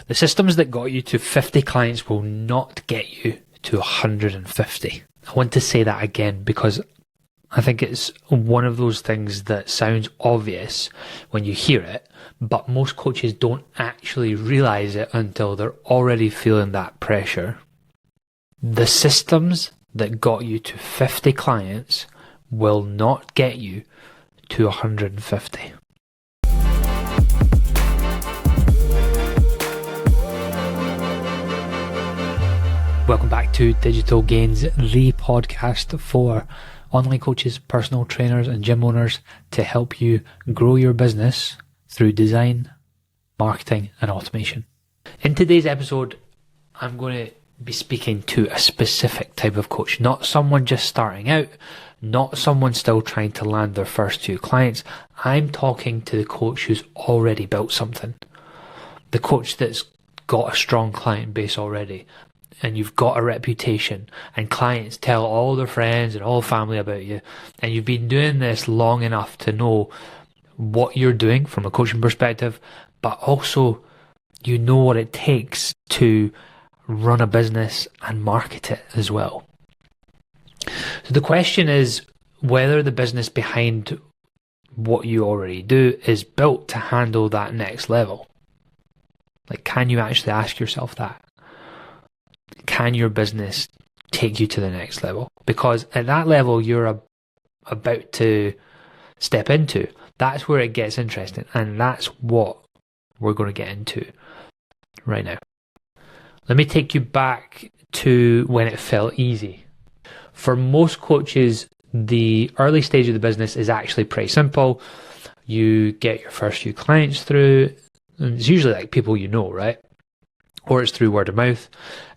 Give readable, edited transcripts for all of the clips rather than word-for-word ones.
The systems that got you to 50 clients will not get you to 150. I want to say that again because I think it's one of those things that sounds obvious when you hear it, but most coaches don't actually realize it until they're already feeling that pressure. The systems that got you to 50 clients will not get you to 150. Welcome back to Digital Gains, the podcast for online coaches, personal trainers, and gym owners to help you grow your business through design, marketing, and automation. In today's episode, I'm going to be speaking to a specific type of coach, not someone just starting out, not someone still trying to land their first 2 clients. I'm talking to the coach who's already built something, the coach that's got a strong client base already, and you've got a reputation, and clients tell all their friends and all family about you, and you've been doing this long enough to know what you're doing from a coaching perspective, but also you know what it takes to run a business and market it as well. So the question is whether the business behind what you already do is built to handle that next level. Like, can you actually ask yourself that? Can your business take you to the next level? Because at that level you're about to step into, that's where it gets interesting, and that's what we're going to get into right now. Let me take you back to when it felt easy. For most coaches, the early stage of the business is actually pretty simple. You get your first few clients through, and it's usually like people you know, right? Or it's through word of mouth,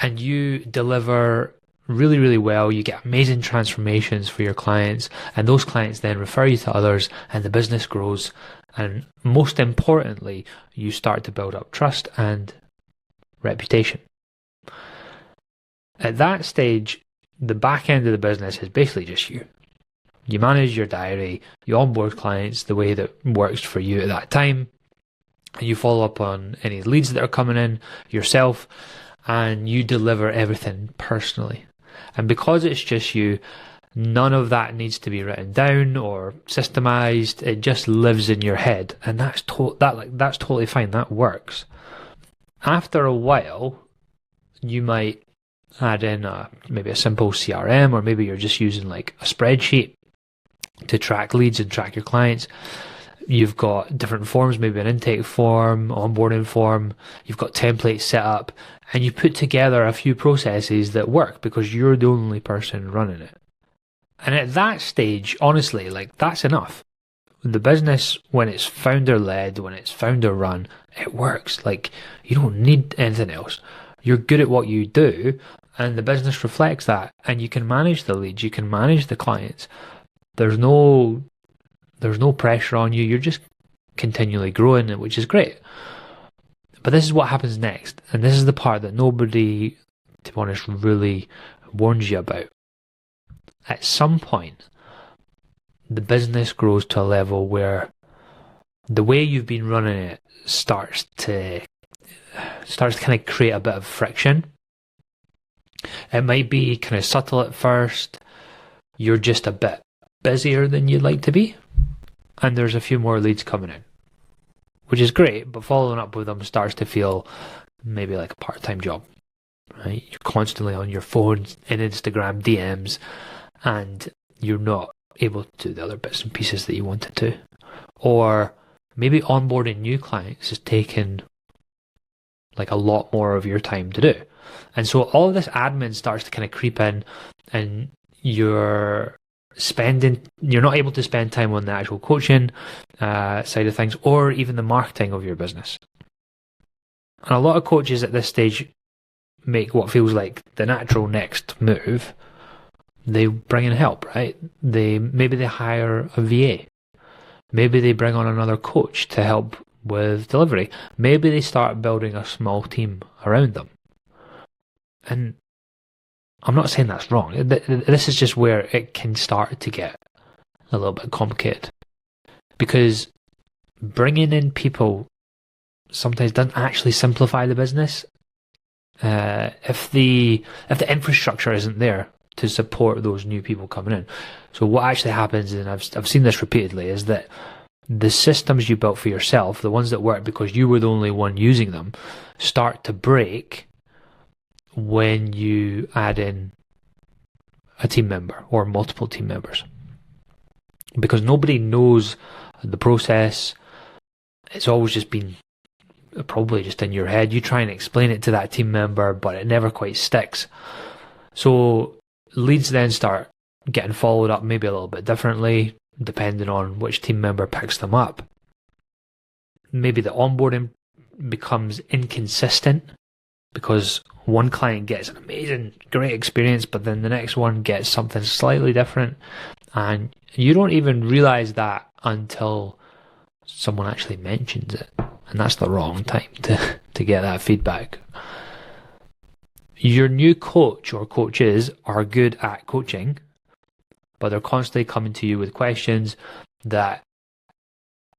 and you deliver really, really well. You get amazing transformations for your clients, and those clients then refer you to others, and the business grows. And most importantly, you start to build up trust and reputation. At that stage, the back end of the business is basically just you. You manage your diary, you onboard clients the way that works for you at that time. You follow up on any leads that are coming in yourself, and you deliver everything personally. And because it's just you, none of that needs to be written down or systemized. It just lives in your head, and that's totally fine. That works. After a while, you might add in maybe a simple CRM, or maybe you're just using like a spreadsheet to track leads and track your clients. You've got different forms, maybe an intake form, onboarding form. You've got templates set up, and you put together a few processes that work because you're the only person running it. And at that stage, honestly, like, that's enough. The business, when it's founder led, when it's founder run, it works. Like, you don't need anything else. You're good at what you do, and the business reflects that. And you can manage the leads, you can manage the clients. There's no pressure on you. You're just continually growing, which is great. But this is what happens next. And this is the part that nobody, to be honest, really warns you about. At some point, the business grows to a level where the way you've been running it starts to kind of create a bit of friction. It might be kind of subtle at first. You're just a bit busier than you'd like to be, and there's a few more leads coming in, which is great, but following up with them starts to feel maybe like a part-time job, right? You're constantly on your phone, in Instagram DMs, and you're not able to do the other bits and pieces that you wanted to. Or maybe onboarding new clients is taking like a lot more of your time to do. And so all of this admin starts to kind of creep in, and you're not able to spend time on the actual coaching side of things, or even the marketing of your business. And a lot of coaches at this stage make what feels like the natural next move. They bring in help, right? Maybe they hire a VA. Maybe they bring on another coach to help with delivery. Maybe they start building a small team around them. And I'm not saying that's wrong. This is just where it can start to get a little bit complicated. Because bringing in people sometimes doesn't actually simplify the business. If the infrastructure isn't there to support those new people coming in. So what actually happens, and I've seen this repeatedly, is that the systems you built for yourself, the ones that work because you were the only one using them, start to break when you add in a team member or multiple team members. Because nobody knows the process. It's always just been probably just in your head. You try and explain it to that team member, but it never quite sticks. So leads then start getting followed up maybe a little bit differently, depending on which team member picks them up. Maybe the onboarding becomes inconsistent because one client gets an amazing, great experience, but then the next one gets something slightly different. And you don't even realize that until someone actually mentions it. And that's the wrong time to get that feedback. Your new coach or coaches are good at coaching, but they're constantly coming to you with questions that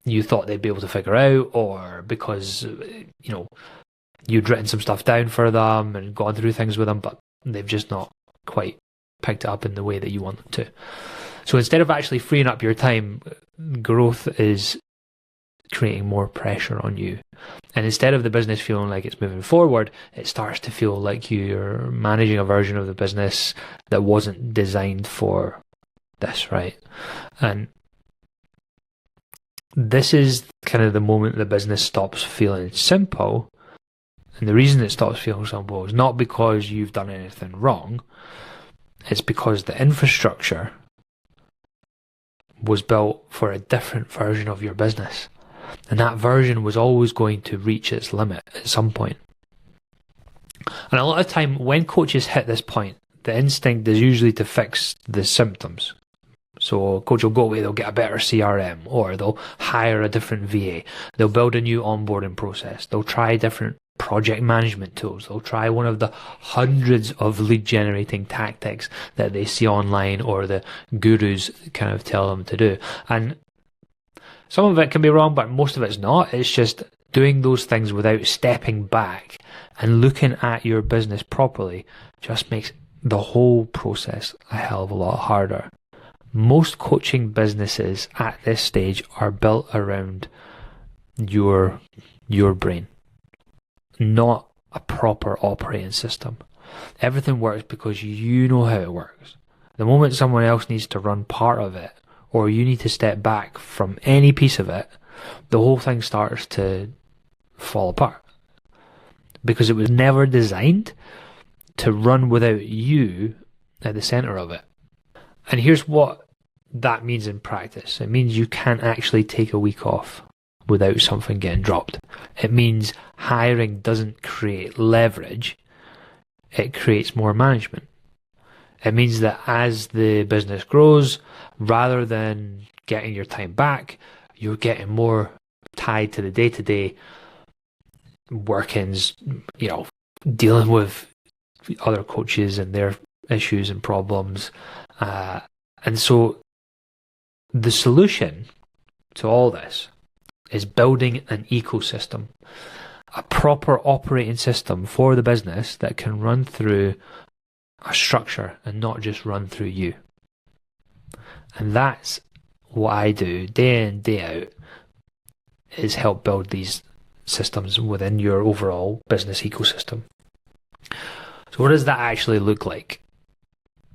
you thought they'd be able to figure out, or because, you'd written some stuff down for them and gone through things with them, but they've just not quite picked it up in the way that you want them to. So instead of actually freeing up your time, growth is creating more pressure on you. And instead of the business feeling like it's moving forward, it starts to feel like you're managing a version of the business that wasn't designed for this, right? And this is kind of the moment the business stops feeling simple. And the reason it stops feeling simple is not because you've done anything wrong. It's because the infrastructure was built for a different version of your business. And that version was always going to reach its limit at some point. And a lot of time when coaches hit this point, the instinct is usually to fix the symptoms. So a coach will go away, they'll get a better CRM, or they'll hire a different VA. They'll build a new onboarding process. They'll try different project management tools. They'll try one of the hundreds of lead generating tactics that they see online or the gurus kind of tell them to do. And some of it can be wrong, but most of it's not. It's just doing those things without stepping back and looking at your business properly just makes the whole process a hell of a lot harder. Most coaching businesses at this stage are built around your brain, not a proper operating system. Everything works because you know how it works. The moment someone else needs to run part of it, or you need to step back from any piece of it, the whole thing starts to fall apart. Because it was never designed to run without you at the center of it. And here's what that means in practice. It means you can't actually take a week off without something getting dropped. It means hiring doesn't create leverage, it creates more management. It means that as the business grows, rather than getting your time back, you're getting more tied to the day-to-day workings, dealing with other coaches and their issues and problems. And so the solution to all this is building an ecosystem, a proper operating system for the business that can run through a structure and not just run through you. And that's what I do day in, day out, is help build these systems within your overall business ecosystem. So what does that actually look like?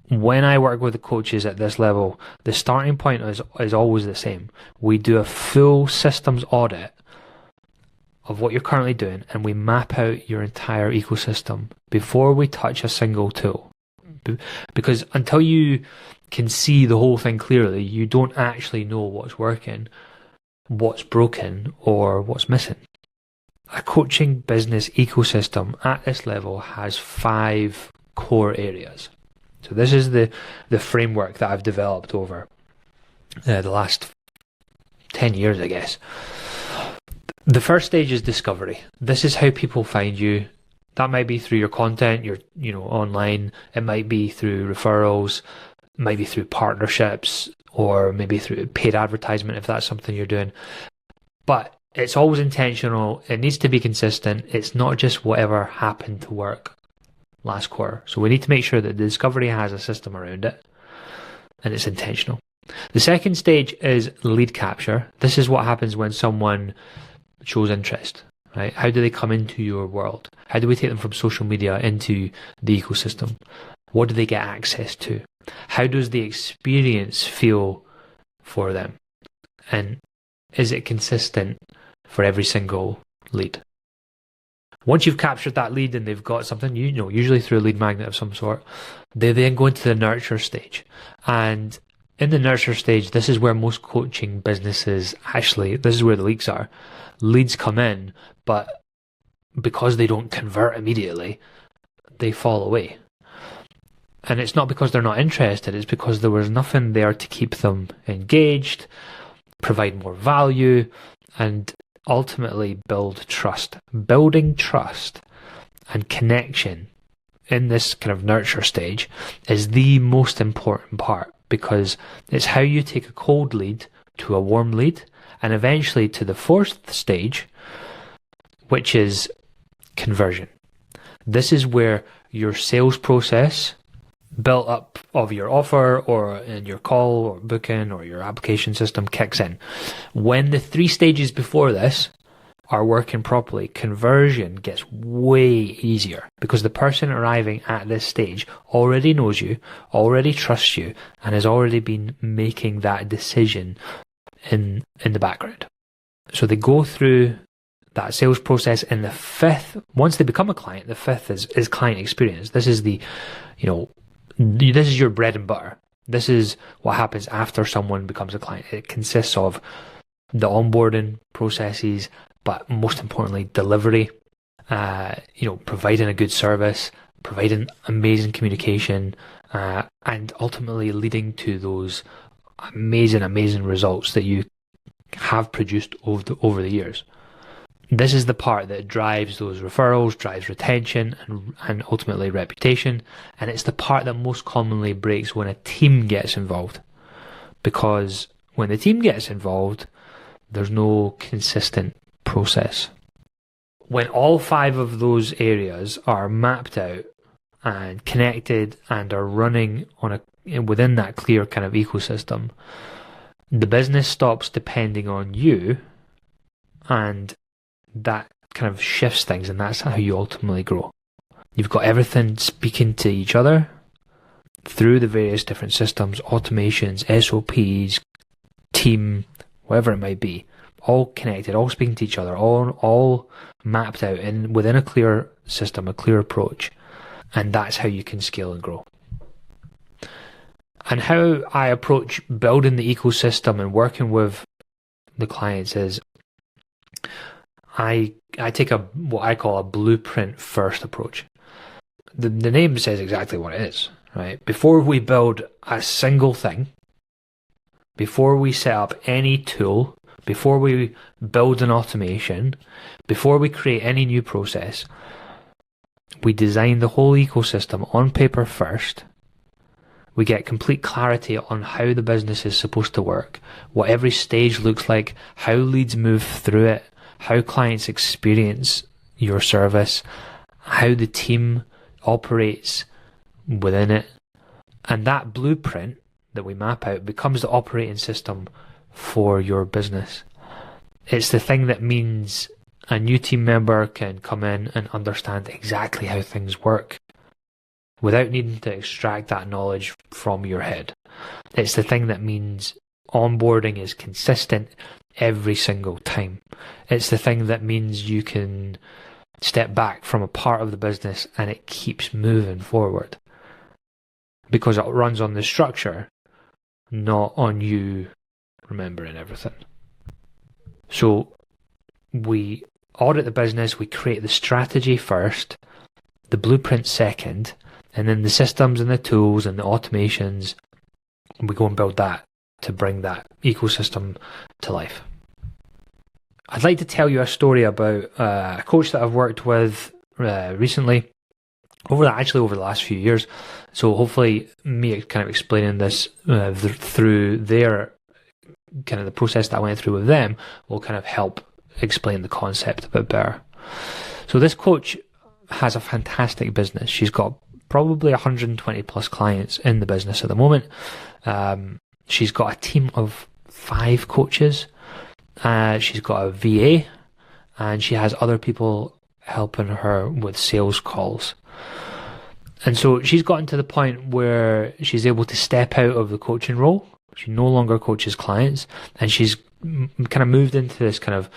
When I work with the coaches at this level, the starting point is always the same. We do a full systems audit of what you're currently doing, and we map out your entire ecosystem before we touch a single tool. Because until you can see the whole thing clearly, you don't actually know what's working, what's broken, or what's missing. A coaching business ecosystem at this level has 5 core areas. So this is the framework that I've developed over the last 10 years, I guess. The first stage is discovery. This is how people find you. That might be through your content, online. It might be through referrals, it might be through partnerships, or maybe through paid advertisement if that's something you're doing. But It's always intentional. It needs to be consistent. It's not just whatever happened to work last quarter. So we need to make sure that the discovery has a system around it and it's intentional. The second stage is lead capture. This is what happens when someone shows interest, right? How do they come into your world? How do we take them from social media into the ecosystem? What do they get access to? How does the experience feel for them? And is it consistent for every single lead? Once you've captured that lead and they've got something, usually through a lead magnet of some sort, they then go into the nurture stage. And in the nurture stage, this is where most coaching businesses this is where the leaks are. Leads come in, but because they don't convert immediately, they fall away. And it's not because they're not interested, it's because there was nothing there to keep them engaged, provide more value, and ultimately build trust. Building trust and connection in this kind of nurture stage is the most important part, because it's how you take a cold lead to a warm lead and eventually to the fourth stage, which is conversion. This is where your sales process built up of your offer or in your call or booking or your application system kicks in. When the 3 stages before this are working properly, conversion gets way easier because the person arriving at this stage already knows you, already trusts you, and has already been making that decision in the background. So they go through that sales process in the 5th. Once they become a client, the 5th is client experience. This is this is your bread and butter. This is what happens after someone becomes a client. It consists of the onboarding processes, but most importantly, delivery, providing a good service, providing amazing communication, and ultimately leading to those amazing results that you have produced over the years. This is the part that drives those referrals, drives retention, and ultimately reputation. And it's the part that most commonly breaks when a team gets involved. Because when the team gets involved, there's no consistent process. When all 5 of those areas are mapped out and connected and are running within that clear kind of ecosystem, the business stops depending on you, and that kind of shifts things, and that's how you ultimately grow. You've got everything speaking to each other through the various different systems, automations, SOPs, team, whatever it might be, all connected, all speaking to each other, all mapped out and within a clear system, a clear approach. And that's how you can scale and grow. And how I approach building the ecosystem and working with the clients is I take what I call a blueprint first approach. The name says exactly what it is, right? Before we build a single thing, before we set up any tool, before we build an automation, before we create any new process, we design the whole ecosystem on paper first. We get complete clarity on how the business is supposed to work, what every stage looks like, how leads move through it, how clients experience your service, how the team operates within it. And that blueprint that we map out becomes the operating system for your business. It's the thing that means a new team member can come in and understand exactly how things work without needing to extract that knowledge from your head. It's the thing that means onboarding is consistent every single time. It's the thing that means you can step back from a part of the business and it keeps moving forward because it runs on the structure, not on you remembering everything. So we audit the business, we create the strategy first, the blueprint second, and then the systems and the tools and the automations, we go and build that to bring that ecosystem to life. I'd like to tell you a story about a coach that I've worked with recently, over the last few years. So hopefully me kind of explaining this through their kind of the process that I went through with them will kind of help explain the concept a bit better. So this coach has a fantastic business. She's got probably 120 plus clients in the business at the moment. She's got a team of 5 coaches. She's got a VA, and she has other people helping her with sales calls. And so she's gotten to the point where she's able to step out of the coaching role. She no longer coaches clients, and she's kind of moved into this kind of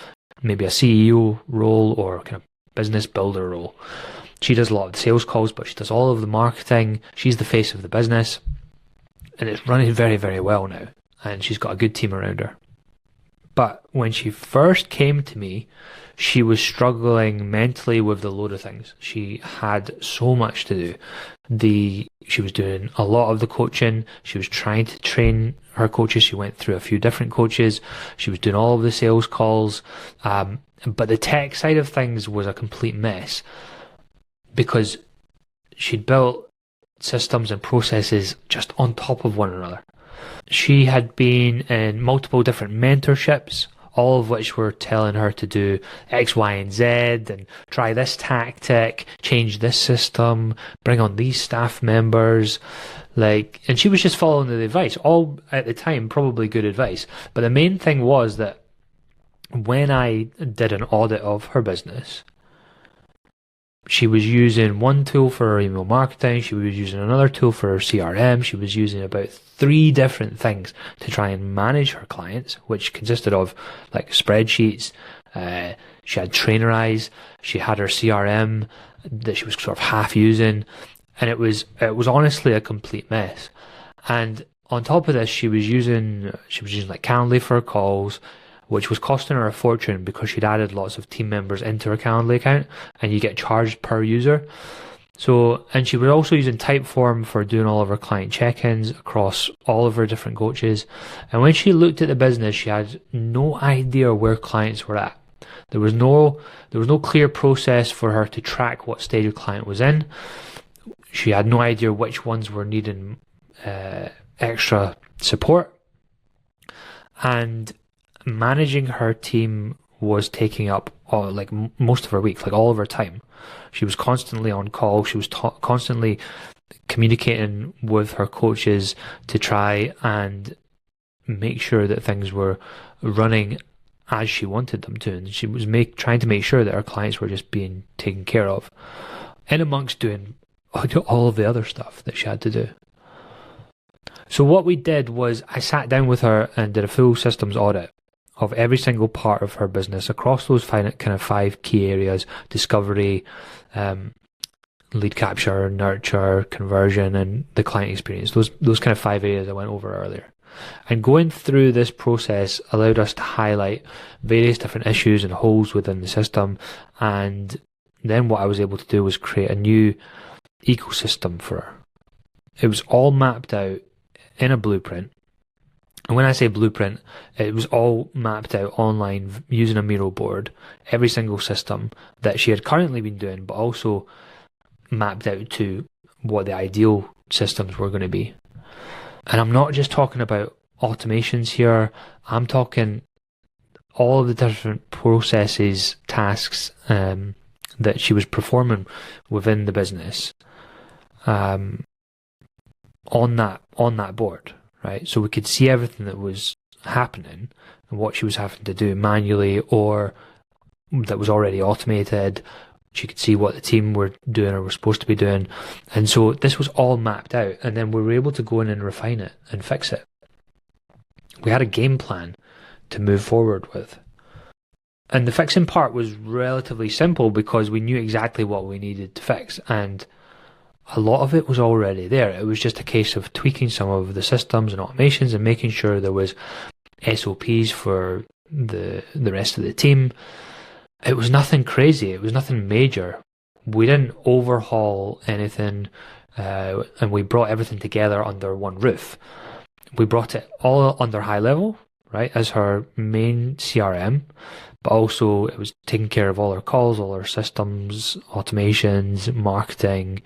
maybe a CEO role or kind of business builder role. She does a lot of the sales calls, but she does all of the marketing. She's the face of the business, and it's running very, very well now. And she's got a good team around her. But when she first came to me, she was struggling mentally with a load of things. She had so much to do. She was doing a lot of the coaching. She was trying to train her coaches. She went through a few different coaches. She was doing all of the sales calls. But the tech side of things was a complete mess because she'd built systems and processes just on top of one another. She had been in multiple different mentorships, all of which were telling her to do X, Y, and Z, and try this tactic, change this system, bring on these staff members, and she was just following the advice, all at the time probably good advice. But the main thing was that when I did an audit of her business, she was using one tool for her email marketing, she was using another tool for her CRM, she was using about 3 different things to try and manage her clients, which consisted of like spreadsheets. She had Trainerize, she had her CRM that she was sort of half using, and it was honestly a complete mess. And on top of this, she was using like Calendly for her calls, which was costing her a fortune because she'd added lots of team members into her Calendly account, and you get charged per user. So, and she was also using Typeform for doing all of her client check-ins across all of her different coaches. And when she looked at the business, she had no idea where clients were at. There was no clear process for her to track what stage a client was in. She had no idea which ones were needing extra support. And managing her team was taking up most of her week, like all of her time. She was constantly on call. She was constantly communicating with her coaches to try and make sure that things were running as she wanted them to. And she was trying to make sure that her clients were just being taken care of, in amongst doing all of the other stuff that she had to do. So what we did was I sat down with her and did a full systems audit of every single part of her business across those 5 key areas: discovery, lead capture, nurture, conversion, and the client experience. Those kind of 5 areas I went over earlier. And going through this process allowed us to highlight various different issues and holes within the system. And then what I was able to do was create a new ecosystem for her. It was all mapped out in a blueprint. And when I say blueprint, it was all mapped out online using a Miro board, every single system that she had currently been doing, but also mapped out to what the ideal systems were going to be. And I'm not just talking about automations here. I'm talking all of the different processes, tasks that she was performing within the business on that board. Right, so we could see everything that was happening and what she was having to do manually or that was already automated. She could see what the team were doing or were supposed to be doing. And so this was all mapped out, and then we were able to go in and refine it and fix it. We had a game plan to move forward with. And the fixing part was relatively simple because we knew exactly what we needed to fix, and a lot of it was already there. It was just a case of tweaking some of the systems and automations and making sure there was SOPs for the rest of the team. It was nothing crazy. It was nothing major. We didn't overhaul anything, and we brought everything together under one roof. We brought it all under high level, right, as her main CRM, but also it was taking care of all her calls, all her systems, automations, marketing.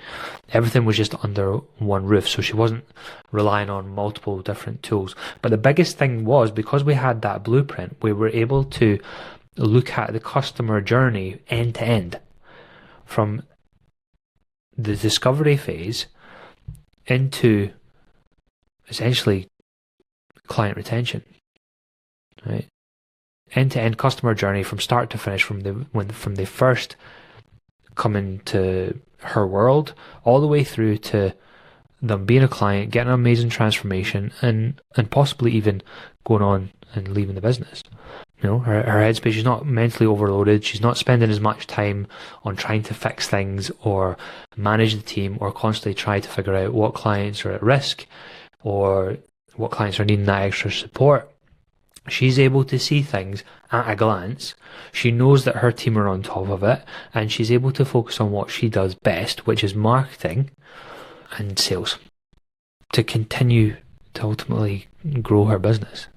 Everything was just under one roof, so she wasn't relying on multiple different tools. But the biggest thing was, because we had that blueprint, we were able to look at the customer journey end to end, from the discovery phase into essentially client retention, right? End-to-end customer journey from start to finish, from they first come into her world all the way through to them being a client, getting an amazing transformation, and possibly even going on and leaving the business. You know, her headspace, she's not mentally overloaded. She's not spending as much time on trying to fix things or manage the team or constantly try to figure out what clients are at risk or what clients are needing that extra support. She's able to see things at a glance. She knows that her team are on top of it, and she's able to focus on what she does best, which is marketing and sales, to continue to ultimately grow her business.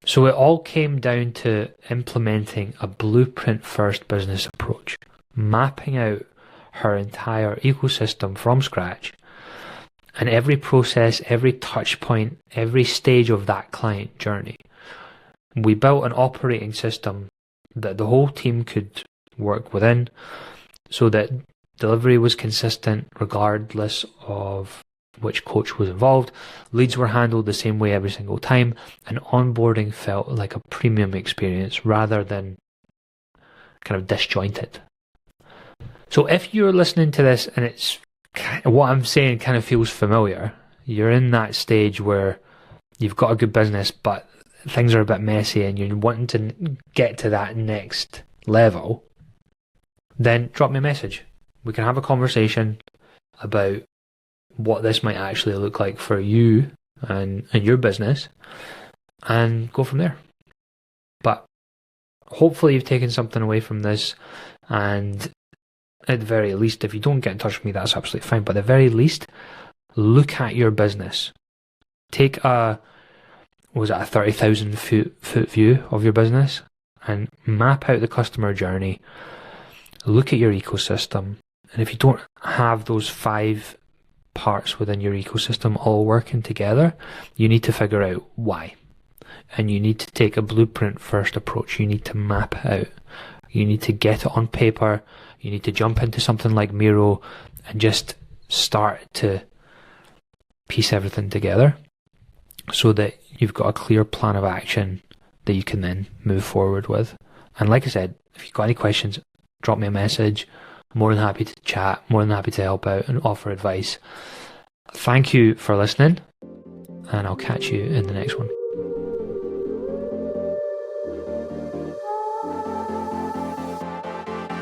So it all came down to implementing a blueprint-first business approach, mapping out her entire ecosystem from scratch, and every process, every touch point, every stage of that client journey. We built an operating system that the whole team could work within, so that delivery was consistent regardless of which coach was involved. Leads were handled the same way every single time, and onboarding felt like a premium experience rather than kind of disjointed. So if you're listening to this and it's what I'm saying kind of feels familiar, you're in that stage where you've got a good business but things are a bit messy and you're wanting to get to that next level, then drop me a message. We can have a conversation about what this might actually look like for you and your business, and go from there. But hopefully you've taken something away from this, and at the very least, if you don't get in touch with me, that's absolutely fine, but at the very least, look at your business. Take a 30,000 foot view of your business and map out the customer journey. Look at your ecosystem, and if you don't have those 5 parts within your ecosystem all working together, you need to figure out why. And you need to take a blueprint first approach. You need to map it out. You need to get it on paper. You need to jump into something like Miro and just start to piece everything together so that you've got a clear plan of action that you can then move forward with. And like I said, if you've got any questions, drop me a message. More than happy to chat, more than happy to help out and offer advice. Thank you for listening, and I'll catch you in the next one.